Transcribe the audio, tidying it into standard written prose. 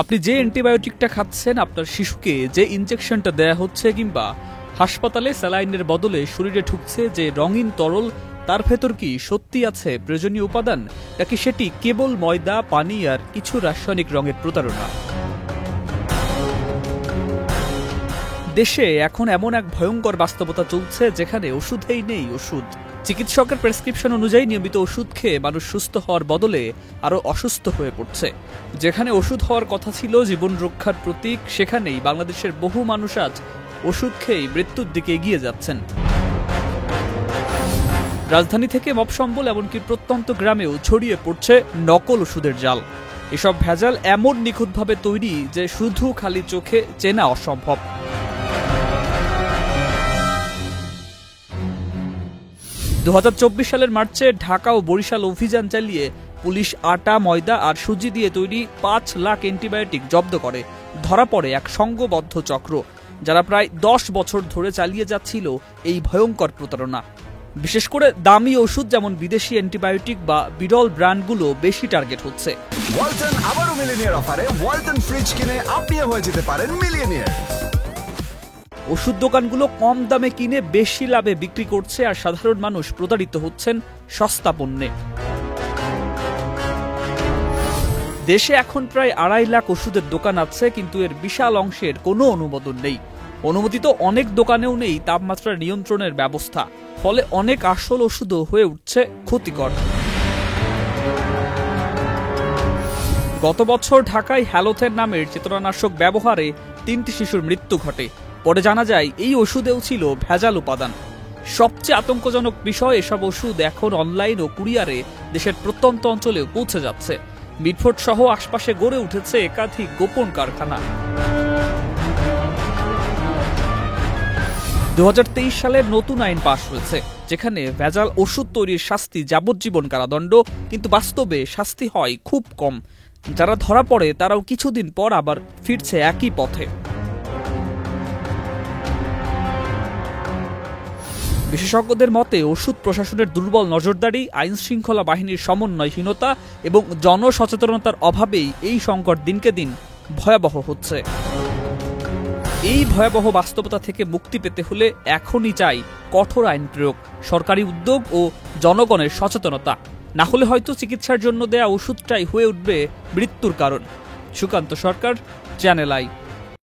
আপনি যে অ্যান্টিবায়োটিকটা খাচ্ছেন, আপনার শিশুকে যে ইনজেকশনটা দেয়া হচ্ছে, কিংবা হাসপাতালে স্যালাইনের বদলে শরীরে ঢুকছে যে রঙিন তরল, তার ভেতর কি সত্যি আছে প্রয়োজনীয় উপাদান, নাকি সেটি কেবল ময়দা, পানি আর কিছু রাসায়নিক রঙের প্রতারণা? দেশে এখন এমন এক ভয়ঙ্কর বাস্তবতা চলছে যেখানে ওষুধেই নেই ওষুধ। চিকিৎসকের প্রেসক্রিপশন অনুযায়ী নিয়মিত ওষুধ খেয়ে মানুষ সুস্থ হওয়ার বদলে আরও অসুস্থ হয়ে পড়ছে। যেখানে ওষুধ হওয়ার কথা ছিল জীবন রক্ষার প্রতীক, সেখানেই বাংলাদেশের বহু মানুষ আজ ওষুধ খেয়েই মৃত্যুর দিকে এগিয়ে যাচ্ছেন। রাজধানী থেকে মফস্বল এমনকি প্রত্যন্ত গ্রামেও ছড়িয়ে পড়ছে নকল ওষুধের জাল। এসব ভেজাল এমন নিখুঁতভাবে তৈরি যে শুধু খালি চোখে চেনা অসম্ভব। 2024 সালের মার্চে ঢাকা ও বরিশাল অভিযান চালিয়ে পুলিশ আটা, ময়দা আর সুজি দিয়ে তৈরি 5 লাখ অ্যান্টিবায়োটিক জব্দ করে। ধরা পড়ে এক সংঘবদ্ধ চক্র, যারা প্রায় 10 বছর ধরে চালিয়ে যাচ্ছিল এই ভয়ঙ্কর প্রতারণা। বিশেষ করে দামি ওষুধ যেমন বিদেশি অ্যান্টিবায়োটিক বা বিরল ব্র্যান্ডগুলো বেশি টার্গেট হচ্ছে। ওয়ালটন আবারও মিলিয়নিয়ার অফারে ওয়ালটন ফ্রিজ কিনে আপনিও হয়ে যেতে পারেন মিলিয়নিয়ার। ওষুধ দোকানগুলো কম দামে কিনে বেশি লাভে বিক্রি করছে, আর সাধারণ মানুষ প্রতারিত হচ্ছেন সস্তা পণ্যে। দেশে এখন প্রায় 2.5 লাখ ওষুধের দোকান আছে, কিন্তু এর বিশাল অংশের কোনো অনুমোদন নেই। অনুমোদিত অনেক দোকানেও নেই তাপমাত্রা নিয়ন্ত্রণের ব্যবস্থা, ফলে অনেক আসল ওষুধও হয়ে উঠছে ক্ষতিকর। গত বছর ঢাকায় হ্যালোথেন নামের চেতনানাশক ব্যবহারে 3টি শিশুর মৃত্যু ঘটে। পরে জানা যায় এই ওষুধেও ছিল ভেজাল উপাদান। সবচেয়ে আতঙ্কজনক বিষয়, এসব ওষুধ এখন অনলাইন ও কুরিয়ারে দেশের প্রত্যন্ত অঞ্চলেও পৌঁছে যাচ্ছে। মিটফোর্ড সহ আশপাশে গড়ে উঠেছে একাধিক গোপন কারখানা। 2023 সালের নতুন আইন পাশ হয়েছে, যেখানে ভেজাল ওষুধ তৈরির শাস্তি যাবজ্জীবন কারাদণ্ড, কিন্তু বাস্তবে শাস্তি হয় খুব কম। যারা ধরা পড়ে তারাও কিছুদিন পর আবার ফিরছে একই পথে। বিশেষজ্ঞদের মতে ওষুধ প্রশাসনের দুর্বল নজরদারি, আইন শৃঙ্খলা বাহিনীর সমন্বয়হীনতা এবং জনসচেতনতার অভাবেই এই সংকট দিনকে দিন ভয়াবহ হচ্ছে। এই ভয়াবহ বাস্তবতা থেকে মুক্তি পেতে হলে এখনই চাই কঠোর আইন প্রয়োগ, সরকারি উদ্যোগ ও জনগণের সচেতনতা। না হলে হয়তো চিকিৎসার জন্য দেয়া ওষুধটাই হয়ে উঠবে মৃত্যুর কারণ। সুকান্ত সরকার, চ্যানেল আই।